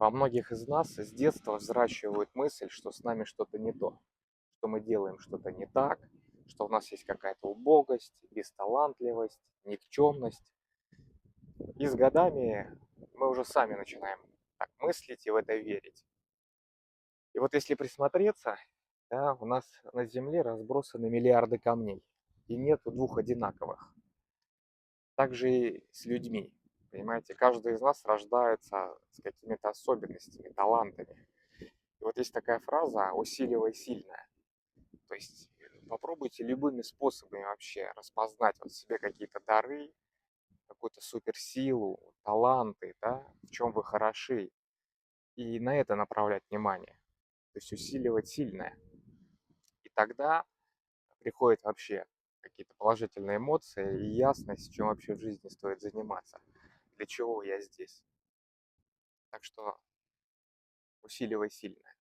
Во многих из нас с детства взращивают мысль, что с нами что-то не то, что мы делаем что-то не так, что у нас есть какая-то убогость, бесталантливость, никчемность. И с годами мы уже сами начинаем так мыслить и в это верить. И вот если присмотреться, да, у нас на Земле разбросаны миллиарды камней, и нету двух одинаковых. Также и с людьми. Понимаете, каждый из нас рождается с какими-то особенностями, талантами. И вот есть такая фраза «усиливай сильное». То есть попробуйте любыми способами вообще распознать вот в себе какие-то дары, какую-то суперсилу, таланты, да, в чем вы хороши, и на это направлять внимание. То есть усиливать сильное. И тогда приходят вообще какие-то положительные эмоции и ясность, чем вообще в жизни стоит заниматься, для чего я здесь. Так что усиливай сильное.